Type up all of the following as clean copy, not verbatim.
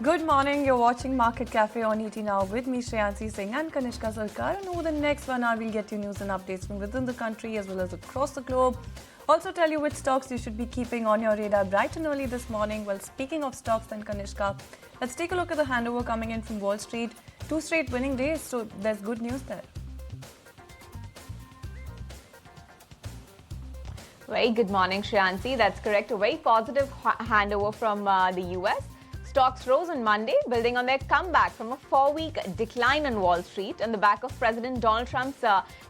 Good morning. You're watching Market Cafe on ET Now with me, Shreyansi Singh and Kanishka Sarkar. And over the next 1 hour, we'll get you news and updates from within the country as well as across the globe. Also tell you which stocks you should be keeping on your radar bright and early this morning. Well, speaking of stocks, then Kanishka, let's take a look at the handover coming in from Wall Street. 2 straight winning days, so there's good news there. Very good morning, Shreyansi. That's correct. A very positive handover from the US. Stocks rose on Monday, building on their comeback from a 4-week decline on Wall Street on the back of President Donald Trump's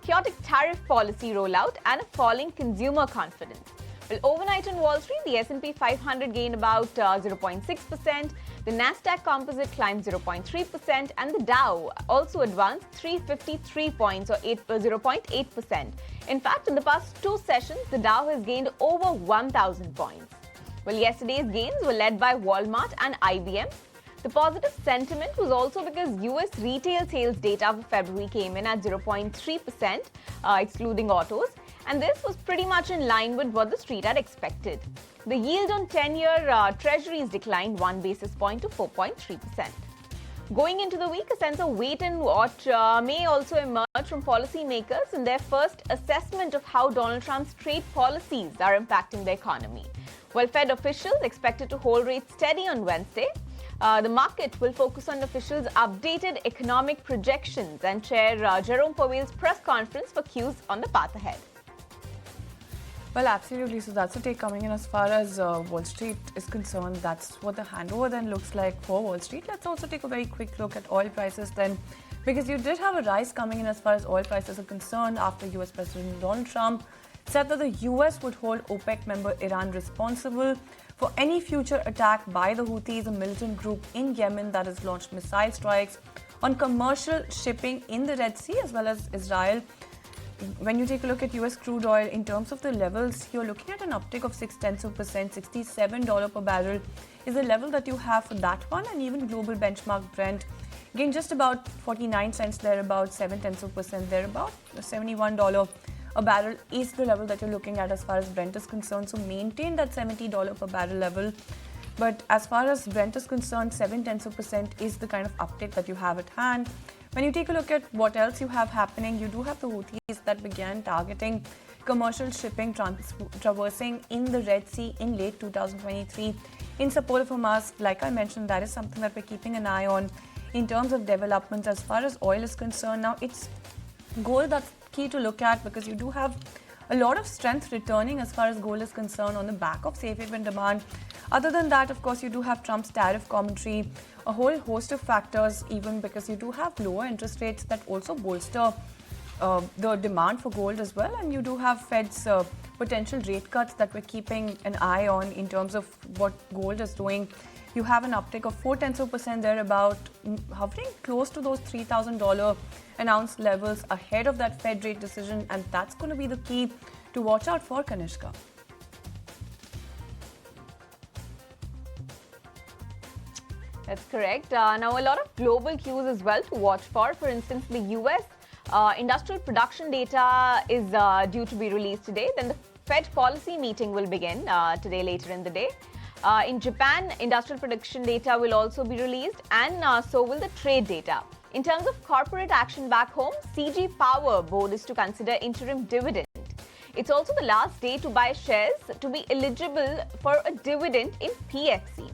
chaotic tariff policy rollout and a falling consumer confidence. Well, overnight on Wall Street, the S&P 500 gained about 0.6%, the Nasdaq Composite climbed 0.3%, and the Dow also advanced 353 points or 0.8%. In fact, in the past 2 sessions, the Dow has gained over 1,000 points. Well, yesterday's gains were led by Walmart and IBM. The positive sentiment was also because US retail sales data for February came in at 0.3%, excluding autos, and this was pretty much in line with what the street had expected. The yield on 10-year treasuries declined 1 basis point to 4.3%. Going into the week, a sense of wait and watch may also emerge from policymakers in their first assessment of how Donald Trump's trade policies are impacting the economy. While Fed officials expected to hold rates steady on Wednesday, the market will focus on officials' updated economic projections and Chair Jerome Powell's press conference for cues on the path ahead. Well, absolutely. So that's the take coming in as far as Wall Street is concerned. That's what the handover then looks like for Wall Street. Let's also take a very quick look at oil prices then, because you did have a rise coming in as far as oil prices are concerned after US President Donald Trump said that the US would hold OPEC member Iran responsible for any future attack by the Houthis, a militant group in Yemen that has launched missile strikes on commercial shipping in the Red Sea as well as Israel. When you take a look at US crude oil, in terms of the levels, you're looking at an uptick of 0.6%, $67 per barrel is the level that you have for that one, and even global benchmark Brent gained just about 49 cents there, about 0.7% there, about $71 a barrel is the level that you're looking at as far as Brent is concerned. So maintain that $70 per barrel level. But as far as Brent is concerned, 0.7% is the kind of uptick that you have at hand. When you take a look at what else you have happening, you do have the Houthis that began targeting commercial shipping traversing in the Red Sea in late 2023 in support of Hamas. Like I mentioned, that is something that we're keeping an eye on in terms of developments as far as oil is concerned. Now, it's gold that's key to look at because you do have a lot of strength returning as far as gold is concerned on the back of safe haven demand. Other than that, of course, you do have Trump's tariff commentary, a whole host of factors, even because you do have lower interest rates that also bolster the demand for gold as well. And you do have Fed's potential rate cuts that we're keeping an eye on in terms of what gold is doing. You have an uptick of 0.4% there, about hovering close to those $3,000 an ounce levels ahead of that Fed rate decision, and that's going to be the key to watch out for, Kanishka. That's correct. Now, a lot of global cues as well to watch for. For instance, the US industrial production data is due to be released today. Then the Fed policy meeting will begin today later in the day. In Japan, industrial production data will also be released, and so will the trade data. In terms of corporate action back home, CG Power board is to consider interim dividend. It's also the last day to buy shares to be eligible for a dividend in PFC.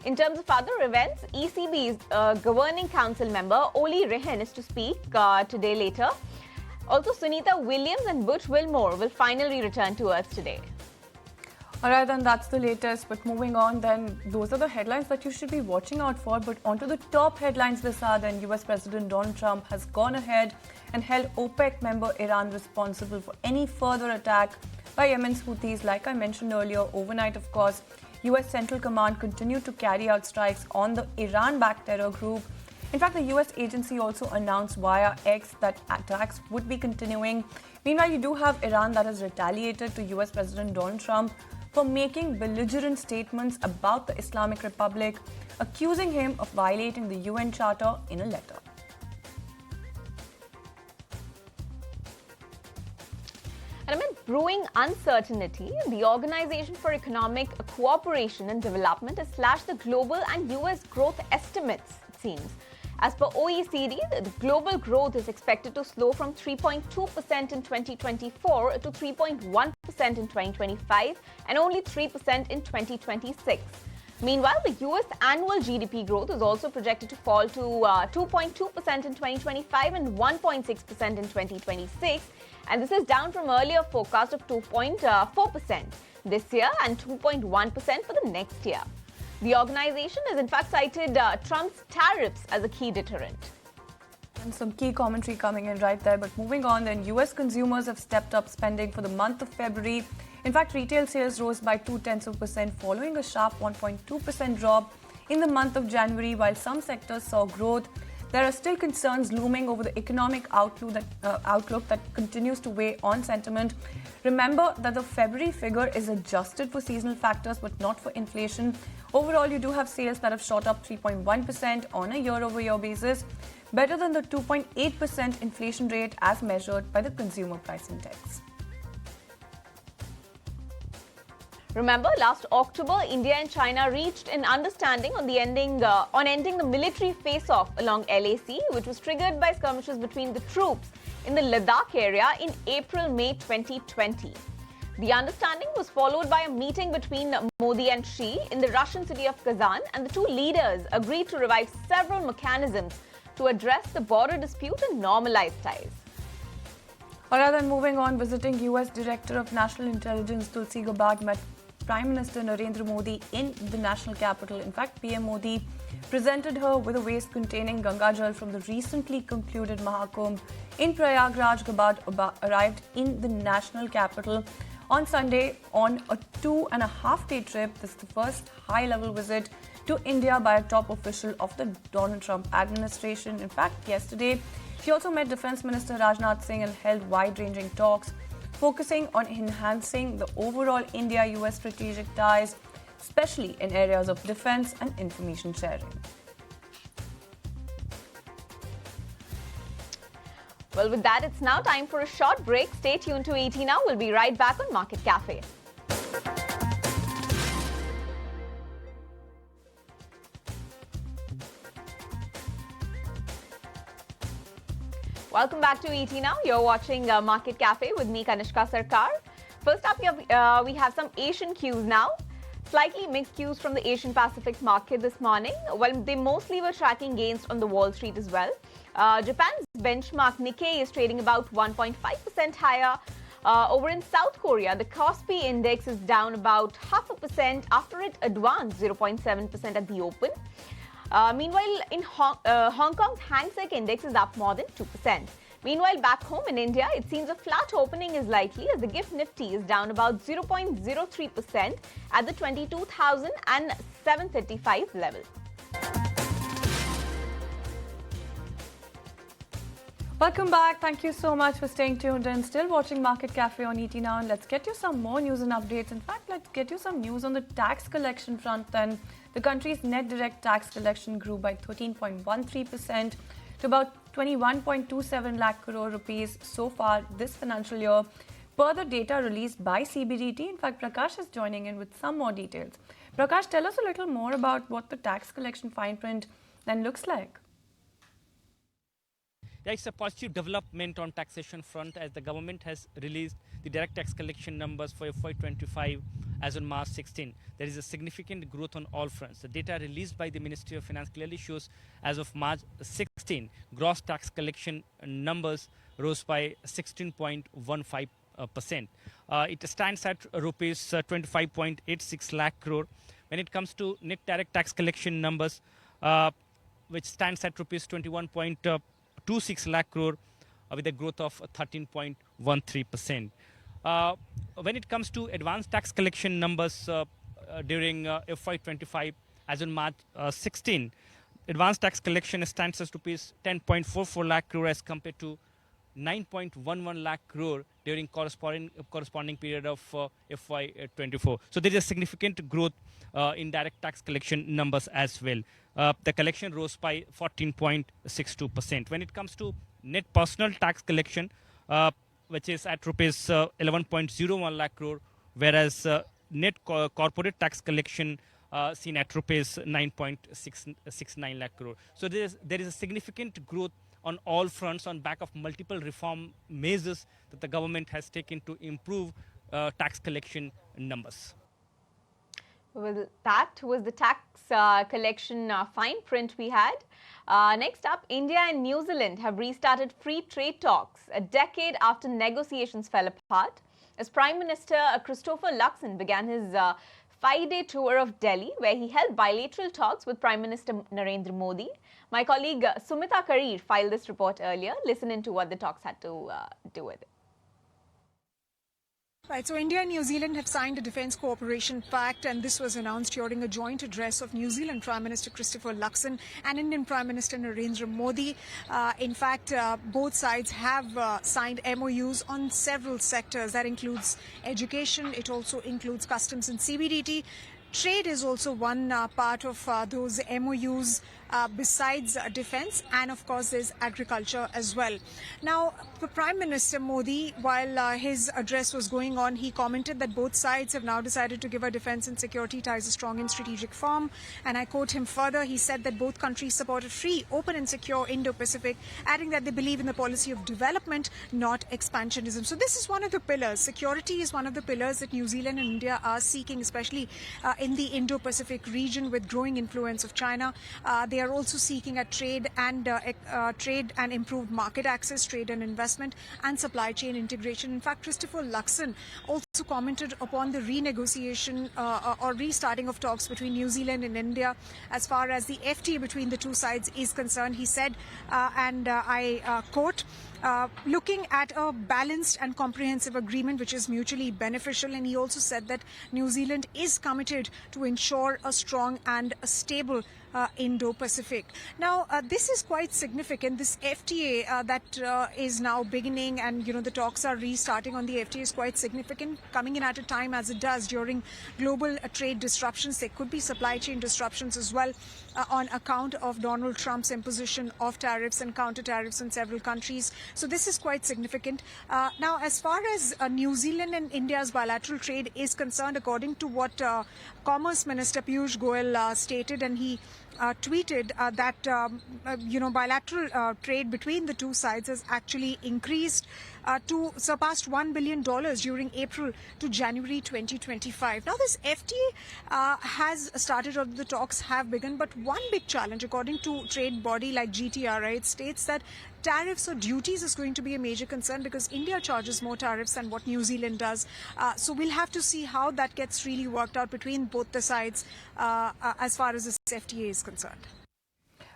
In terms of other events, ECB's governing council member Oli Rehn is to speak today later. Also, Sunita Williams and Butch Wilmore will finally return to Earth today. All right, then that's the latest. But moving on, then those are the headlines that you should be watching out for. But onto the top headlines, Visa, then US President Donald Trump has gone ahead and held OPEC member Iran responsible for any further attack by Yemen's Houthis. Like I mentioned earlier, overnight, of course, US Central Command continued to carry out strikes on the Iran-backed terror group. In fact, the US agency also announced via X that attacks would be continuing. Meanwhile, you do have Iran that has retaliated to US President Donald Trump for making belligerent statements about the Islamic Republic, accusing him of violating the UN Charter in a letter. And I mean, brewing uncertainty, the Organization for Economic Cooperation and Development has slashed the global and US growth estimates, it seems. As per OECD, the global growth is expected to slow from 3.2% in 2024 to 3.1% in 2025 and only 3% in 2026. Meanwhile, the US annual GDP growth is also projected to fall to 2.2% in 2025 and 1.6% in 2026. And this is down from earlier forecast of 2.4% this year and 2.1% for the next year. The organization has in fact cited Trump's tariffs as a key deterrent. And some key commentary coming in right there. But moving on, then US consumers have stepped up spending for the month of February. In fact, retail sales rose by 0.2% following a sharp 1.2% drop in the month of January. While some sectors saw growth, there are still concerns looming over the economic outlook that continues to weigh on sentiment. Remember that the February figure is adjusted for seasonal factors but not for inflation. Overall, you do have sales that have shot up 3.1% on a year-over-year basis, better than the 2.8% inflation rate as measured by the Consumer Price Index. Remember, last October, India and China reached an understanding on ending the military face-off along LAC, which was triggered by skirmishes between the troops in the Ladakh area in April-May 2020. The understanding was followed by a meeting between Modi and Xi in the Russian city of Kazan, and the two leaders agreed to revive several mechanisms to address the border dispute and normalize ties. Alright, then moving on, visiting US Director of National Intelligence Tulsi Gabbard met Prime Minister Narendra Modi in the national capital. In fact, PM Modi presented her with a vase containing Ganga Jal from the recently concluded Mahakumbh in Prayagraj. Gabbard arrived in the national capital on Sunday on a 2.5-day trip. This is the first high-level visit to India by a top official of the Donald Trump administration. In fact, yesterday, she also met Defense Minister Rajnath Singh and held wide-ranging talks focusing on enhancing the overall India-US strategic ties, especially in areas of defense and information sharing. Well, with that, it's now time for a short break. Stay tuned to ET Now. We'll be right back on Market Cafe. Welcome back to ET Now. You're watching Market Cafe with me, Kanishka Sarkar. First up, we have some Asian cues now. Slightly mixed cues from the Asian Pacific market this morning. Well, they mostly were tracking gains on the Wall Street as well. Japan's benchmark Nikkei is trading about 1.5% higher. Over in South Korea, the Kospi index is down about 0.5% after it advanced 0.7% at the open. Meanwhile, in Hong Kong's Hang Seng index is up more than 2%. Meanwhile, back home in India, it seems a flat opening is likely as the GIFT Nifty is down about 0.03% at the 22,735 level. Welcome back. Thank you so much for staying tuned and still watching Market Cafe on ET Now. And let's get you some more news and updates. In fact, let's get you some news on the tax collection front. Then the country's net direct tax collection grew by 13.13% to about 21.27 lakh crore rupees so far this financial year, per the data released by CBDT. In fact, Prakash is joining in with some more details. Prakash, tell us a little more about what the tax collection fine print then looks like. Yeah, it's a positive development on taxation front as the government has released the direct tax collection numbers for FY25 as on March 16. There is a significant growth on all fronts. The data released by the Ministry of Finance clearly shows as of March 16, gross tax collection numbers rose by 16.15%. It stands at rupees 25.86 lakh crore. When it comes to net direct tax collection numbers, which stands at rupees 21.26 lakh crore with a growth of 13.13%. When it comes to advanced tax collection numbers during FY25 as on March 16, advanced tax collection stands as rupees 10.44 lakh crore as compared to 9.11 lakh crore during corresponding period of FY24. So there is a significant growth in direct tax collection numbers as well. The collection rose by 14.62%. When it comes to net personal tax collection, which is at rupees 11.01 lakh crore, whereas net corporate tax collection seen at rupees 9.69 lakh crore. So there is a significant growth on all fronts on back of multiple reform measures that the government has taken to improve tax collection numbers. Well, that was the tax collection fine print we had. Next up, India and New Zealand have restarted free trade talks a decade after negotiations fell apart, as Prime Minister Christopher Luxon began his 5-day tour of Delhi, where he held bilateral talks with Prime Minister Narendra Modi. My colleague Sumita Karir filed this report earlier. Listen into what the talks had to do with it. Right, so India and New Zealand have signed a Defence Cooperation Pact, and this was announced during a joint address of New Zealand Prime Minister Christopher Luxon and Indian Prime Minister Narendra Modi. In fact, both sides have signed MOUs on several sectors. That includes education, it also includes customs and CBDT. Trade is also one part of those MOUs besides defence, and of course there's agriculture as well. Now, Prime Minister Modi, while his address was going on, he commented that both sides have now decided to give our defence and security ties a strong and strategic form. And I quote him further, he said that both countries support a free, open and secure Indo-Pacific, adding that they believe in the policy of development, not expansionism. So this is one of the pillars. Security is one of the pillars that New Zealand and India are seeking, especially in the Indo-Pacific region with growing influence of China. They are also seeking at trade and improved market access, trade and investment, and supply chain integration. In fact, Christopher Luxon also commented upon the renegotiation or restarting of talks between New Zealand and India as far as the FTA between the two sides is concerned. He said, and I quote, looking at a balanced and comprehensive agreement which is mutually beneficial. And he also said that New Zealand is committed to ensure a strong and a stable Indo-Pacific. Now, this is quite significant. This FTA that is now beginning, and the talks are restarting on the FTA is quite significant, coming in at a time as it does during global trade disruptions. There could be supply chain disruptions as well on account of Donald Trump's imposition of tariffs and counter tariffs in several countries. So this is quite significant. Now, as far as New Zealand and India's bilateral trade is concerned, according to what Commerce Minister Piyush Goyal stated, and he tweeted that bilateral trade between the two sides has actually increased to surpassed $1 billion during April to January 2025. Now, this FTA has started, or the talks have begun, but one big challenge, according to trade body like GTRI, it states that tariffs or duties is going to be a major concern because India charges more tariffs than what New Zealand does. So we'll have to see how that gets really worked out between both the sides as far as this FTA is concerned.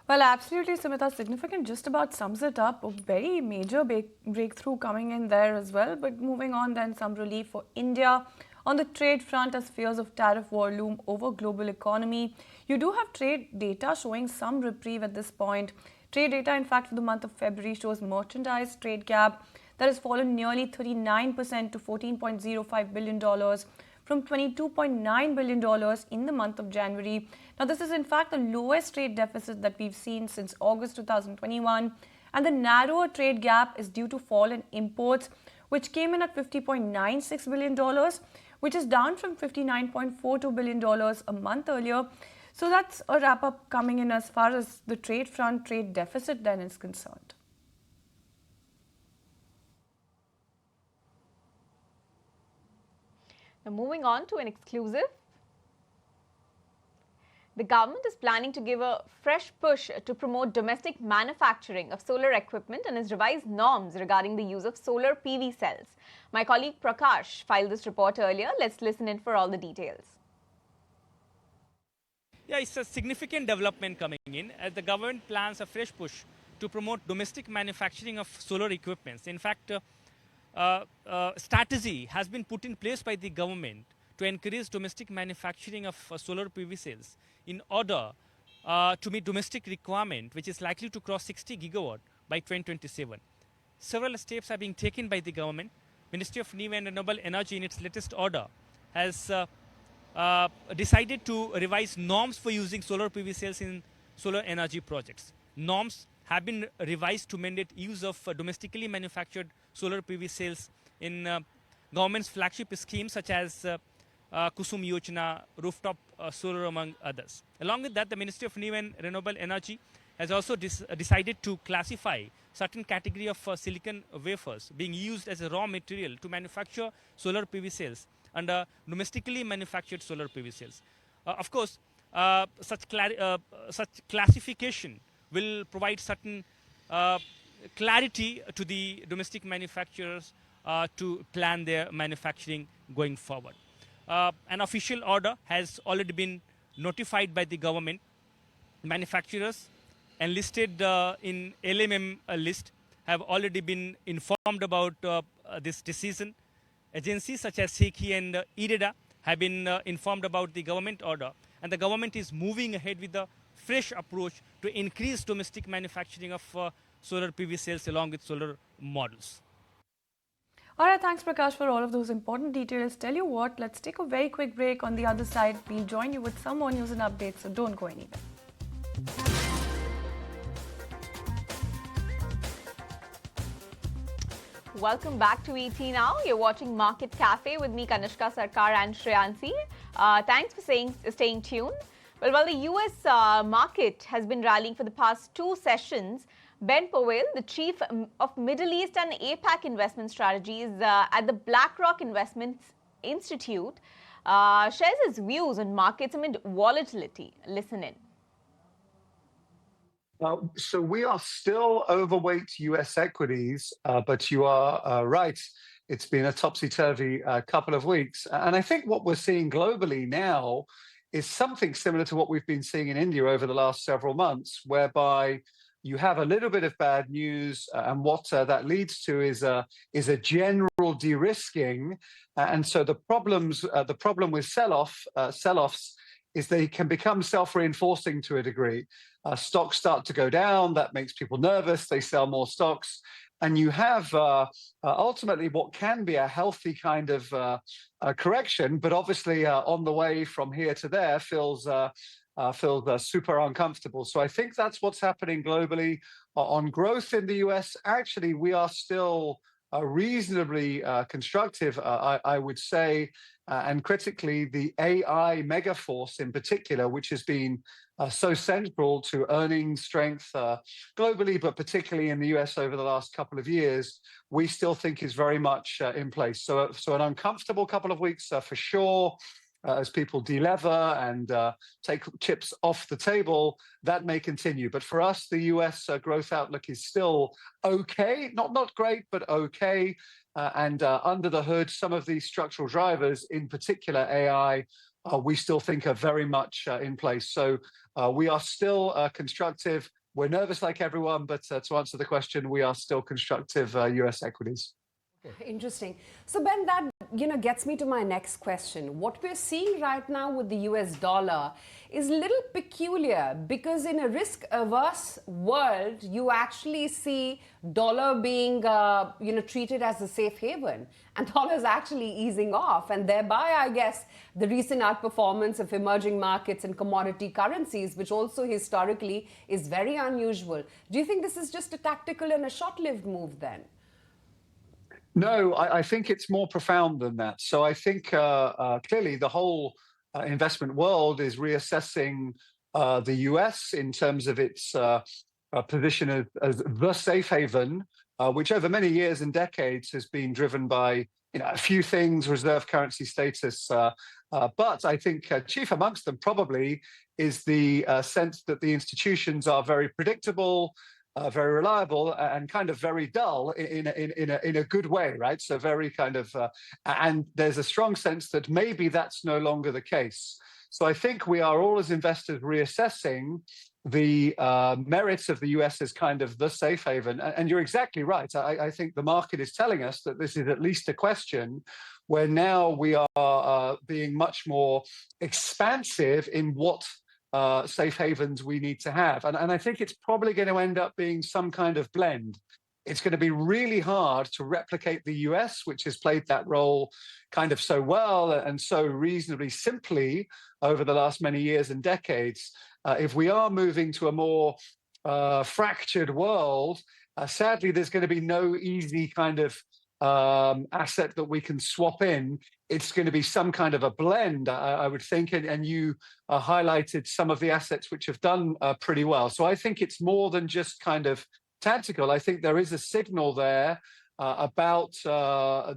Well, absolutely, Sumita, significant just about sums it up. A very major breakthrough coming in there as well. But moving on then, some relief for India. On the trade front, as fears of tariff war loom over global economy, you do have trade data showing some reprieve at this point. Trade data, in fact, for the month of February shows merchandise trade gap that has fallen nearly 39% to $14.05 billion from $22.9 billion in the month of January. Now, this is in fact the lowest trade deficit that we've seen since August 2021. And the narrower trade gap is due to fall in imports, which came in at $50.96 billion, which is down from $59.42 billion a month earlier. So that's a wrap-up coming in as far as the trade front, trade deficit then is concerned. Now, moving on to an exclusive. The government is planning to give a fresh push to promote domestic manufacturing of solar equipment and has revised norms regarding the use of solar PV cells. My colleague Prakash filed this report earlier. Let's listen in for all the details. Yeah, it's a significant development coming in as the government plans a fresh push to promote domestic manufacturing of solar equipments. In fact, strategy has been put in place by the government to encourage domestic manufacturing of solar PV cells in order to meet domestic requirement, which is likely to cross 60 gigawatt by 2027. Several steps are being taken by the government. Ministry of New and Renewable Energy in its latest order has decided to revise norms for using solar PV cells in solar energy projects. Norms have been revised to mandate use of domestically manufactured solar PV cells in government's flagship schemes such as Kusum Yojana, rooftop solar, among others. Along with that, the Ministry of New and Renewable Energy has also decided to classify certain category of silicon wafers being used as a raw material to manufacture solar PV cells under domestically manufactured solar PV cells. Of course, such classification will provide certain clarity to the domestic manufacturers to plan their manufacturing going forward. An official order has already been notified by the government. Manufacturers enlisted in LMM list have already been informed about this decision. Agencies such as SECI and IREDA have been informed about the government order, and the government is moving ahead with a fresh approach to increase domestic manufacturing of solar PV cells along with solar models. All right, thanks Prakash for all of those important details. Tell you what, let's take a very quick break. On the other side, we'll join you with some more news and updates, so don't go anywhere. Welcome back to ET Now. You're watching Market Cafe with me, Kanishka Sarkar and Shreyansi. Thanks for staying tuned. Well, while the US market has been rallying for the past two sessions, Ben Powell, the chief of Middle East and APAC investment strategies at the BlackRock Investments Institute, shares his views on markets amid volatility. Listen in. So we are still overweight US equities, but you are right. It's been a topsy-turvy couple of weeks. And I think what we're seeing globally now is something similar to what we've been seeing in India over the last several months, whereby you have a little bit of bad news, and what that leads to is a general de-risking. And so the problem with sell-offs is they can become self-reinforcing to a degree. Stocks start to go down, that makes people nervous, they sell more stocks, and you have ultimately what can be a healthy kind of correction, but obviously on the way from here to there feels super uncomfortable. So I think that's what's happening globally. On growth in the US, actually, we are still reasonably constructive, I would say, and critically, the AI megaforce in particular, which has been so central to earnings strength globally, but particularly in the US over the last couple of years, we still think is very much in place. So an uncomfortable couple of weeks for sure. As people delever and take chips off the table, that may continue. But for us, the US growth outlook is still okay, not great, but okay. And under the hood, some of these structural drivers, in particular AI, we still think are very much in place. So we are still constructive. We're nervous like everyone, but to answer the question, we are still constructive US equities. Interesting. So Ben, that gets me to my next question. What we're seeing right now with the US dollar is a little peculiar, because in a risk-averse world, you actually see dollar being treated as a safe haven, and dollar is actually easing off, and thereby, I guess, the recent outperformance of emerging markets and commodity currencies, which also historically is very unusual. Do you think this is just a tactical and a short-lived move then? No, I think it's more profound than that. So I think clearly the whole investment world is reassessing the US in terms of its position as the safe haven, which over many years and decades has been driven by a few things, reserve currency status. But I think chief amongst them probably is the sense that the institutions are very predictable, very reliable, and kind of very dull in a good way, right? So very kind of, and there's a strong sense that maybe that's no longer the case. So I think we are all as investors reassessing the merits of the US as kind of the safe haven. And you're exactly right. I think the market is telling us that this is at least a question where now we are being much more expansive in what safe havens we need to have. And I think it's probably going to end up being some kind of blend. It's going to be really hard to replicate the US, which has played that role kind of so well and so reasonably simply over the last many years and decades. If we are moving to a more fractured world, sadly, there's going to be no easy kind of asset that we can swap in. It's going to be some kind of a blend, I would think. And you highlighted some of the assets which have done pretty well. So I think it's more than just kind of tactical. I think there is a signal there about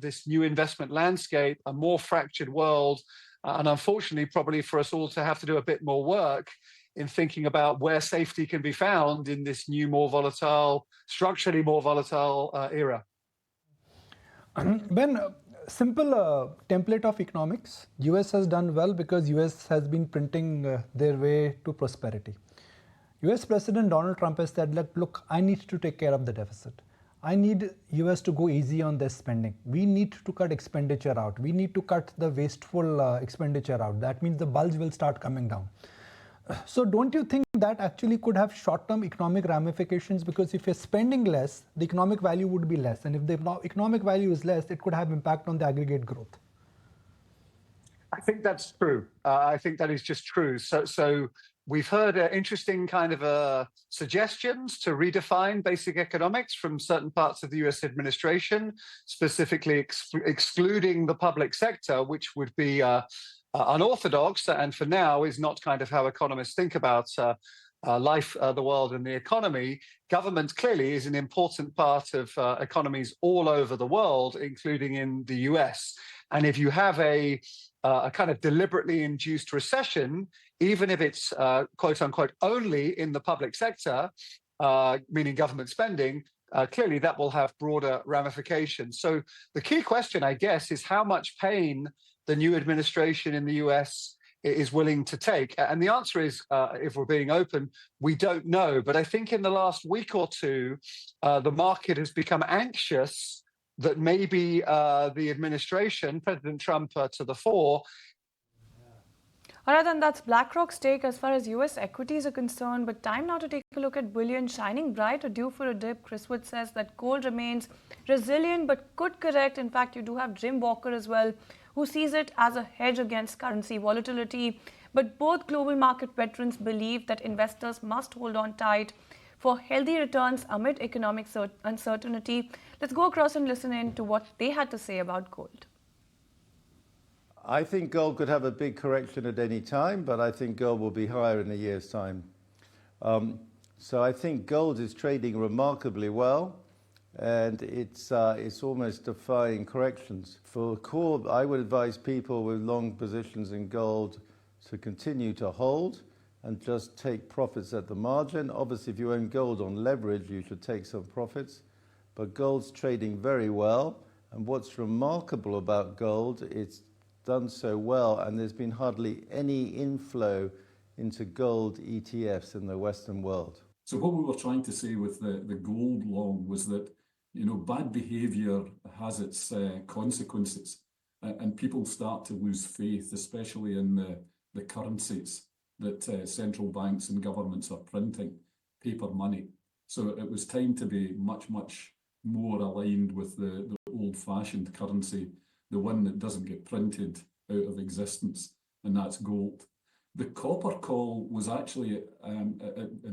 this new investment landscape, a more fractured world, and unfortunately, probably for us all to have to do a bit more work in thinking about where safety can be found in this new, more volatile, structurally more volatile era. Ben, simple template of economics. US has done well because US has been printing their way to prosperity. US President Donald Trump has said, look, I need to take care of the deficit. I need US to go easy on their spending. We need to cut expenditure out. We need to cut the wasteful expenditure out. That means the bulge will start coming down. So don't you think that actually could have short-term economic ramifications? Because if you're spending less, the economic value would be less. And if the economic value is less, it could have impact on the aggregate growth. I think that's true. I think that is just true. So we've heard interesting kind of suggestions to redefine basic economics from certain parts of the US administration, specifically excluding the public sector, which would be unorthodox, and for now is not kind of how economists think about life, the world, and the economy. Government clearly is an important part of economies all over the world, including in the US. And if you have a kind of deliberately induced recession, even if it's quote unquote only in the public sector, meaning government spending, clearly that will have broader ramifications. So the key question, I guess, is how much pain the new administration in the US is willing to take. And the answer is, if we're being open, we don't know. But I think in the last week or two, the market has become anxious that maybe the administration, President Trump to the fore. All right, then that's BlackRock's take as far as US equities are concerned. But time now to take a look at bullion. Shining bright or due for a dip. Chris Wood says that gold remains resilient but could correct. In fact, you do have Jim Walker as well, who sees it as a hedge against currency volatility. But both global market veterans believe that investors must hold on tight for healthy returns amid economic uncertainty. Let's go across and listen in to what they had to say about gold. I think gold could have a big correction at any time, but I think gold will be higher in a year's time. So I think gold is trading remarkably well, and it's almost defying corrections. For core, I would advise people with long positions in gold to continue to hold and just take profits at the margin. Obviously, if you own gold on leverage, you should take some profits, but gold's trading very well. And what's remarkable about gold, it's done so well, and there's been hardly any inflow into gold ETFs in the Western world. So what we were trying to say with the gold long was that, you know, bad behavior has its consequences, and people start to lose faith, especially in the currencies that central banks and governments are printing, paper money. So it was time to be much, much more aligned with the old-fashioned currency, the one that doesn't get printed out of existence, and that's gold. The copper call was actually, and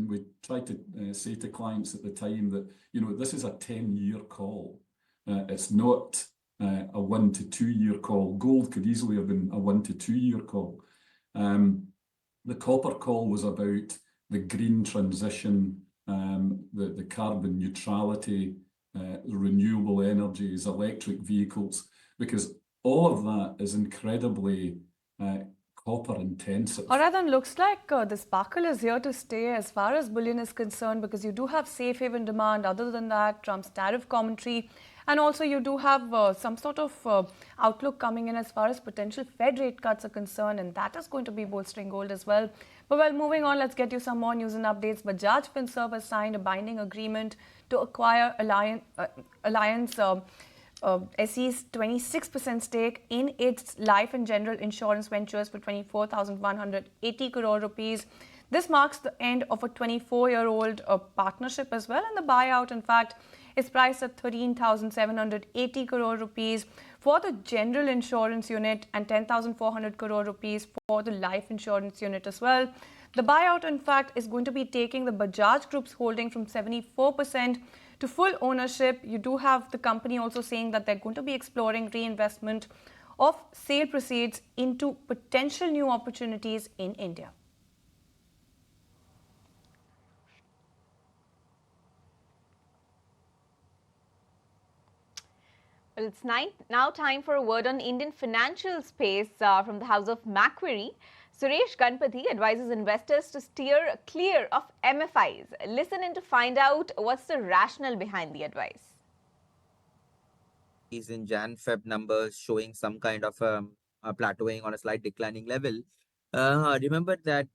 we tried to say to clients at the time that, you know, this is a 10-year call. It's not a 1 to 2 year call. Gold could easily have been a 1 to 2 year call. The copper call was about the green transition, the carbon neutrality, renewable energies, electric vehicles, because all of that is incredibly copper intensive. All right, then looks like the sparkle is here to stay as far as bullion is concerned, because you do have safe haven demand. Other than that, Trump's tariff commentary, and also you do have some sort of outlook coming in as far as potential Fed rate cuts are concerned, and that is going to be bolstering gold as well. But well, moving on, let's get you some more news and updates. Bajaj Finserv has signed a binding agreement to acquire Alliance SE's 26% stake in its life and general insurance ventures for 24,180 crore rupees. This marks the end of a 24-year-old partnership as well, and the buyout, in fact, is priced at 13,780 crore rupees for the general insurance unit and 10,400 crore rupees for the life insurance unit as well. The buyout, in fact, is going to be taking the Bajaj Group's holding from 74% to full ownership. You do have the company also saying that they're going to be exploring reinvestment of sale proceeds into potential new opportunities in India. Well, it's now time for a word on Indian financial space from the house of Macquarie. Suresh Ganpati advises investors to steer clear of MFIs. Listen in to find out what's the rationale behind the advice. Is in Jan-Feb numbers showing some kind of a plateauing on a slight declining level. Remember that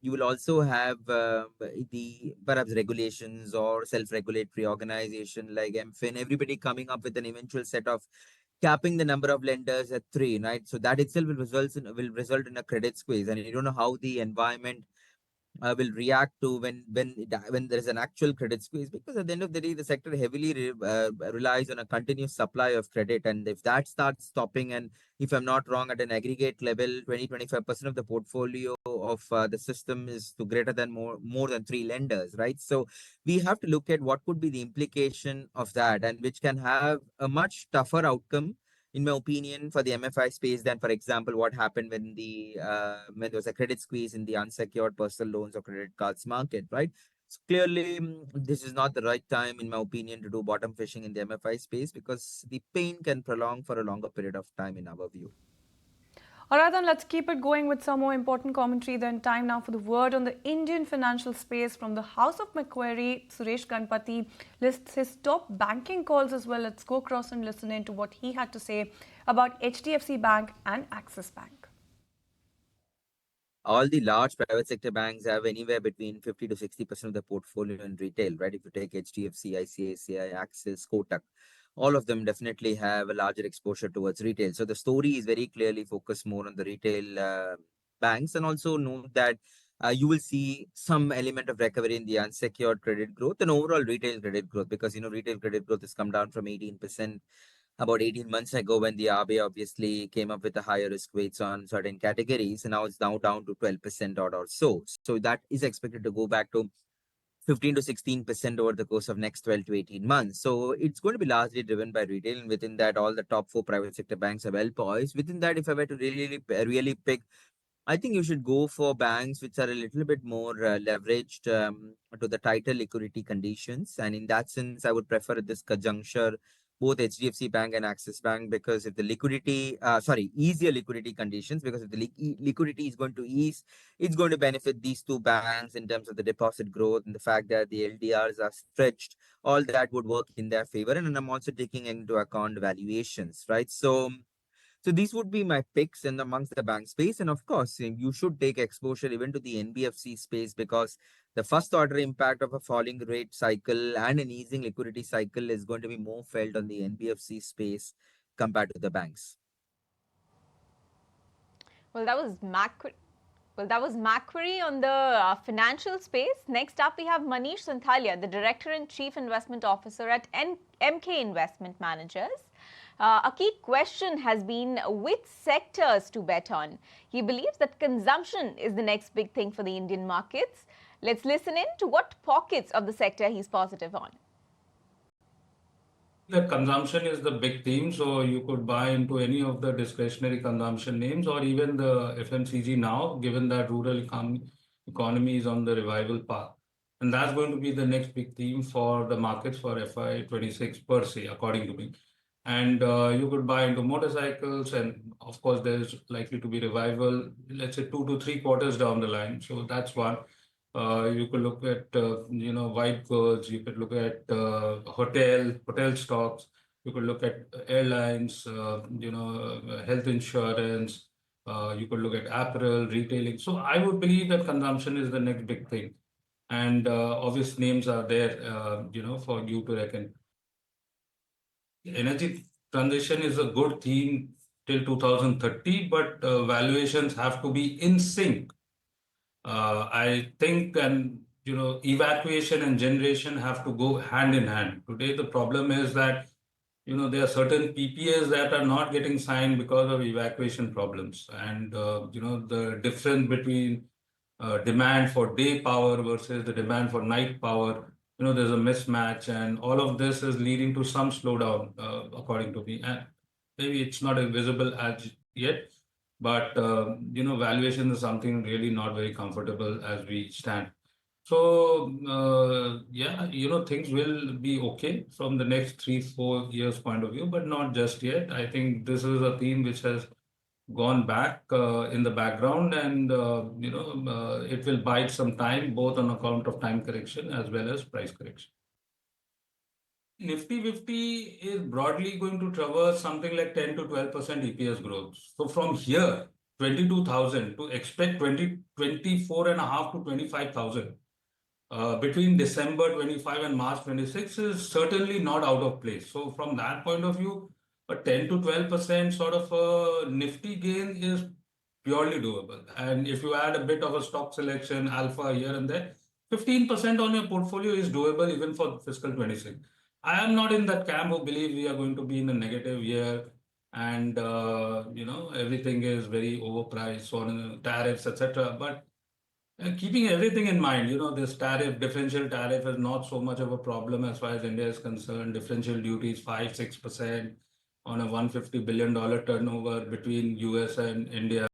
you will also have the perhaps regulations or self-regulatory organization like MFIN, everybody coming up with an eventual set of capping the number of lenders at 3, right? So that itself will result in a credit squeeze, and you don't know how the environment will react to when there is an actual credit squeeze, because at the end of the day the sector heavily relies on a continuous supply of credit, and if that starts stopping, and if I'm not wrong, at an aggregate level 20-25% of the portfolio of the system is to greater than more than 3 lenders, right? So we have to look at what could be the implication of that, and which can have a much tougher outcome in my opinion, for the MFI space than, for example, what happened when there was a credit squeeze in the unsecured personal loans or credit cards market, right? So clearly, this is not the right time, in my opinion, to do bottom fishing in the MFI space, because the pain can prolong for a longer period of time, in our view. All right, then let's keep it going with some more important commentary. Then time now for the word on the Indian financial space from the House of Macquarie. Suresh Ganpati lists his top banking calls as well. Let's go across and listen in to what he had to say about HDFC Bank and Axis Bank. All the large private sector banks have anywhere between 50 to 60% of the portfolio in retail, right? If you take HDFC, ICICI, Axis, Kotak, all of them definitely have a larger exposure towards retail. So the story is very clearly focused more on the retail banks, and also note that you will see some element of recovery in the unsecured credit growth and overall retail credit growth, because retail credit growth has come down from 18% about 18 months ago, when the RBI obviously came up with the higher risk weights on certain categories, and now it's now down to 12% odd or so. So that is expected to go back to 15 to 16% over the course of next 12 to 18 months. So it's going to be largely driven by retail, and within that, all the top 4 private sector banks are well poised. Within that, if I were to really pick, I think you should go for banks which are a little bit more leveraged to the tighter liquidity conditions. And in that sense, I would prefer at this conjuncture both HDFC Bank and Axis Bank, because if the easier liquidity conditions, because if the liquidity is going to ease, it's going to benefit these 2 banks in terms of the deposit growth and the fact that the LDRs are stretched. All that would work in their favor. And I'm also taking into account valuations, right? So these would be my picks in amongst the bank space. And of course, you should take exposure even to the NBFC space, because the first order impact of a falling rate cycle and an easing liquidity cycle is going to be more felt on the NBFC space compared to the banks. Well, that was Macquarie on the financial space. Next up, we have Manish Santhalia, the Director and Chief Investment Officer at MK Investment Managers. A key question has been which sectors to bet on. He believes that consumption is the next big thing for the Indian markets. Let's listen in to what pockets of the sector he's positive on. The consumption is the big theme, so you could buy into any of the discretionary consumption names, or even the FMCG now, given that rural economy is on the revival path. And that's going to be the next big theme for the markets for FY26 per se, according to me. And you could buy into motorcycles, and of course, there's likely to be revival, let's say 2 to 3 quarters down the line. So that's one. You could look at white goods. You could look at hotel stocks. You could look at airlines. Health insurance. You could look at apparel, retailing. So I would believe that consumption is the next big thing, and obvious names are there. For you to reckon. Energy transition is a good theme till 2030, but valuations have to be in sync. I think, and evacuation and generation have to go hand in hand. Today, the problem is that there are certain PPAs that are not getting signed because of evacuation problems, and the difference between demand for day power versus the demand for night power. There's a mismatch, and all of this is leading to some slowdown, according to me. And maybe it's not visible as yet, but valuation is something really not very comfortable as we stand. So yeah, things will be okay from the next 3-4 years point of view, but not just yet. I think this is a theme which has gone back in the background, and it will bite some time, both on account of time correction as well as price correction. Nifty 50 is broadly going to traverse something like 10 to 12% EPS growth. So from here, 22,000 to expect 24.5 to 25,000 between December 25 and March 26 is certainly not out of place. So from that point of view, a 10 to 12% sort of a Nifty gain is purely doable. And if you add a bit of a stock selection, alpha here and there, 15% on your portfolio is doable even for fiscal 26. I am not in that camp who believe we are going to be in a negative year and everything is very overpriced on tariffs, etc. But keeping everything in mind, this differential tariff is not so much of a problem as far as India is concerned. Differential duties 5-6% on a $150 billion turnover between US and India.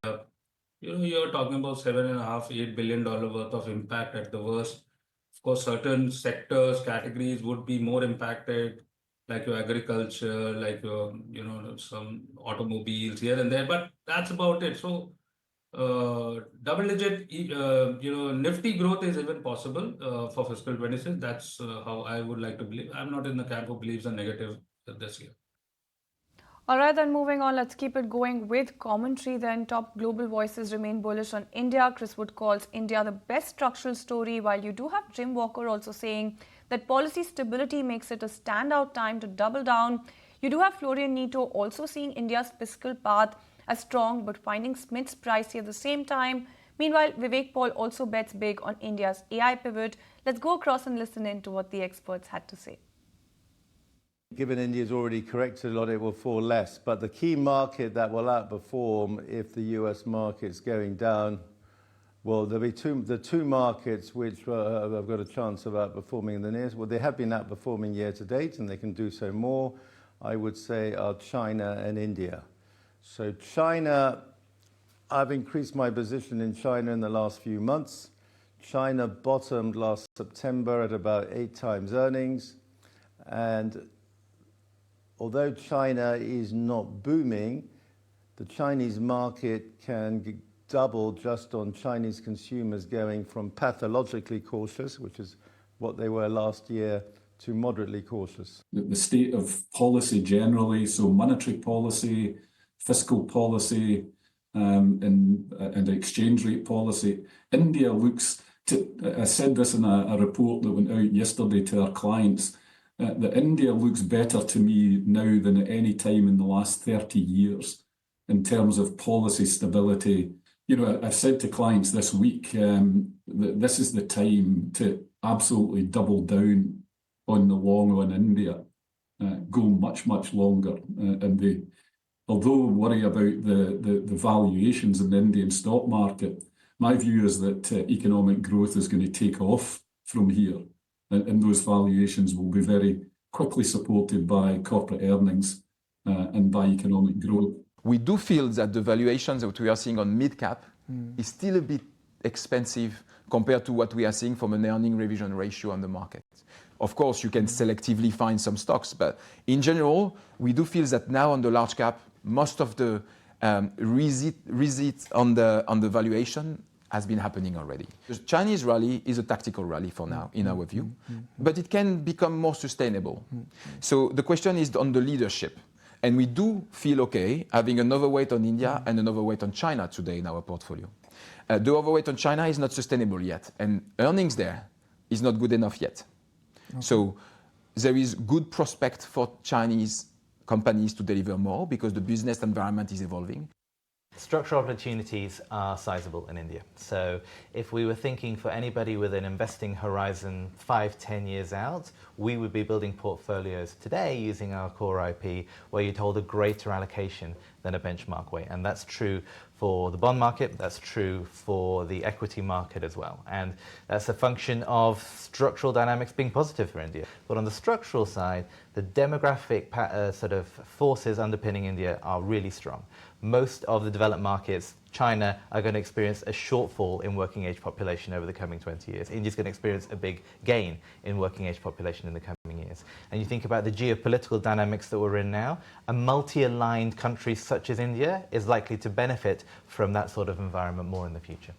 You're talking about $7.5-8 billion worth of impact at the worst. Of course, certain sectors, categories would be more impacted, like your agriculture, like your, some automobiles here and there, but that's about it. So double-digit, Nifty growth is even possible for fiscal 26. That's how I would like to believe. I'm not in the camp who believes a negative this year. All right, then moving on, let's keep it going with commentary. Then top global voices remain bullish on India. Chris Wood calls India the best structural story, while you do have Jim Walker also saying that policy stability makes it a standout time to double down. You do have Florian Neto also seeing India's fiscal path as strong, but finding Smith's pricey at the same time. Meanwhile, Vivek Paul also bets big on India's AI pivot. Let's go across and listen in to what the experts had to say. Given India's already corrected a lot, it will fall less. But the key market that will outperform if the US market's going down, well, there'll be the two markets which have got a chance of outperforming in the nearest. Well, they have been outperforming year to date, and they can do so more, I would say, are China and India. So China, I've increased my position in China in the last few months. China bottomed last September at about 8 times earnings. And although China is not booming, the Chinese market can double just on Chinese consumers going from pathologically cautious, which is what they were last year, to moderately cautious. The state of policy generally, so monetary policy, fiscal policy, and exchange rate policy. India looks to, I said this in a report that went out yesterday to our clients, that India looks better to me now than at any time in the last 30 years in terms of policy stability. I've said to clients this week that this is the time to absolutely double down on the long on India, go much, much longer. And although worry about the valuations in the Indian stock market, my view is that economic growth is going to take off from here. And those valuations will be very quickly supported by corporate earnings and by economic growth. We do feel that the valuations that we are seeing on mid-cap is still a bit expensive compared to what we are seeing from an earning revision ratio on the market. Of course, you can selectively find some stocks, but in general, we do feel that now on the large cap, most of the resit on the valuation has been happening already. The Chinese rally is a tactical rally for now, in our view, but it can become more sustainable. So the question is on the leadership. And we do feel okay having an overweight on India and an overweight on China today in our portfolio. The overweight on China is not sustainable yet, and earnings there is not good enough yet. Okay. So there is good prospect for Chinese companies to deliver more because the business environment is evolving. structural opportunities are sizable in India. So if we were thinking for anybody with an investing horizon 5-10 years out, we would be building portfolios today using our core IP where you'd hold a greater allocation than a benchmark weight. And that's true for the bond market, that's true for the equity market as well. And that's a function of structural dynamics being positive for India. But on the structural side, the demographic sort of forces underpinning India are really strong. Most of the developed markets, China, are going to experience a shortfall in working age population over the coming 20 years. India's going to experience a big gain in working age population in the coming years. And you think about the geopolitical dynamics that we're in now, a multi-aligned country such as India is likely to benefit from that sort of environment more in the future.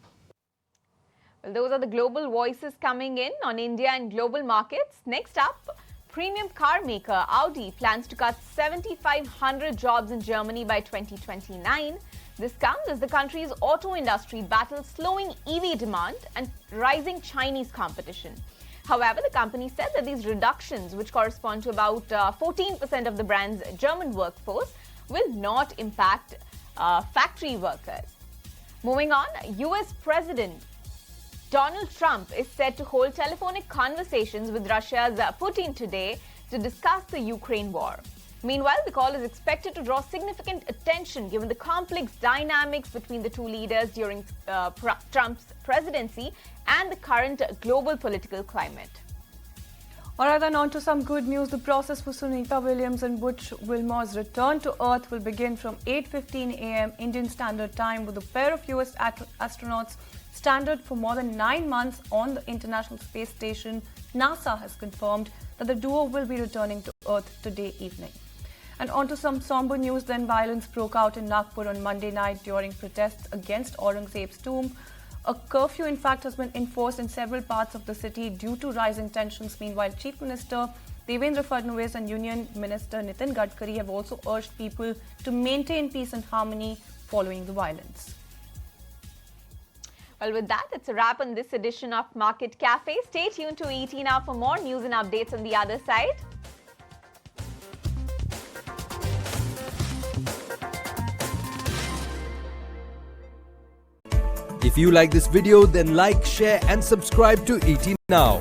Well, those are the global voices coming in on India and global markets. Next up, premium car maker Audi plans to cut 7,500 jobs in Germany by 2029. This comes as the country's auto industry battles slowing EV demand and rising Chinese competition. However, the company said that these reductions, which correspond to about 14% of the brand's German workforce, will not impact factory workers. Moving on, US President Donald Trump is set to hold telephonic conversations with Russia's Putin today to discuss the Ukraine war. Meanwhile, the call is expected to draw significant attention given the complex dynamics between the two leaders during Trump's presidency and the current global political climate. All right, then on to some good news. The process for Sunita Williams and Butch Wilmore's return to Earth will begin from 8:15 a.m. Indian Standard Time, with a pair of US astronauts stranded for more than 9 months on the International Space Station. NASA has confirmed that the duo will be returning to Earth today evening. And on to some somber news then. Violence broke out in Nagpur on Monday night during protests against Aurangzeb's tomb. A curfew, in fact, has been enforced in several parts of the city due to rising tensions. Meanwhile, Chief Minister Devendra Fadnavis and Union Minister Nitin Gadkari have also urged people to maintain peace and harmony following the violence. Well, with that, it's a wrap on this edition of Market Cafe. Stay tuned to ET Now for more news and updates on the other side. If you like this video, then like, share and subscribe to ET Now.